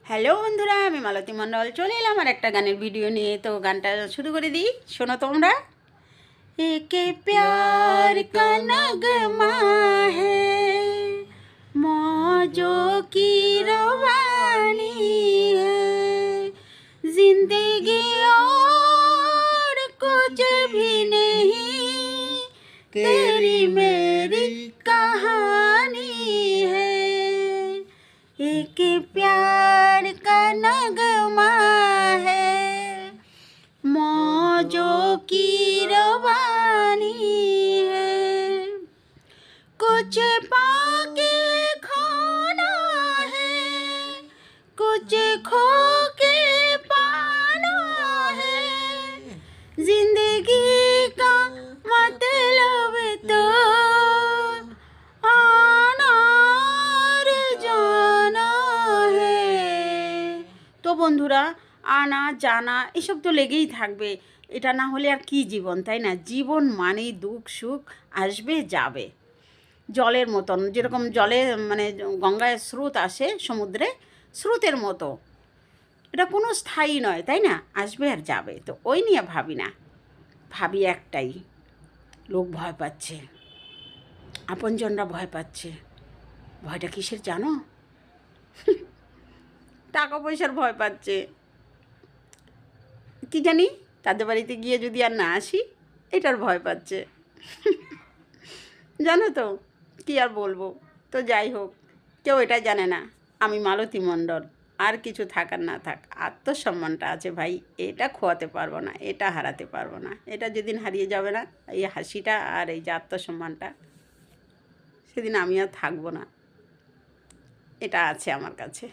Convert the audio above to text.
Hello বন্ধুরা, আমি মালতী মণ্ডল চলে এলাম আর একটা গানের ভিডিও নিয়ে। তো গানটা শুরু করে দিই, শোনো তোমরা। একে প্যার কা নগমা হ্যায়, मौजों की रवानी है, जिंदगी और कुछ भी नहीं, तेरी मेरी कहानी है। एक प्यार का नगमा है, मौजों की रवानी है, कुछ पाके खाना है, कुछ खो के पाना है, जिंदगी का मतलब तो आना और जाना है। তো বন্ধুরা, আনা জানা এসব তো লেগেই থাকবে। এটা না হলে আর কি জীবন, তাই না? জীবন মানেই দুঃখ সুখ আসবে যাবে, জলের মতন। যেরকম জলে মানে গঙ্গায় স্রোত আসে, সমুদ্রে স্রোতের মতো। এটা কোনো স্থায়ী নয়, তাই না? আসবে আর যাবে। তো ওই নিয়ে ভাবি না, ভাবি একটাই, লোক ভয় পাচ্ছে, আপনজনরা ভয় পাচ্ছে। ভয়টা কিসের জানো? টাকা পয়সার ভয় পাচ্ছে। কি জানি, তাদের বাড়িতে গিয়ে যদি আর না আসি, এটার ভয় পাচ্ছে। জানো তো, কি আর বলবো। তো যাই হোক, কেউ এটা জানে না আমি মালতী মণ্ডল। আর কিছু থাকার না থাক, আত্মসম্মানটা আছে ভাই, এটা খোয়াতে পারবো না, এটা হারাতে পারবো না। এটা যেদিন হারিয়ে যাবে না, এই হাসিটা আর এই যে আত্মসম্মানটা, সেদিন আমি আর থাকবো না। এটা আছে আমার কাছে।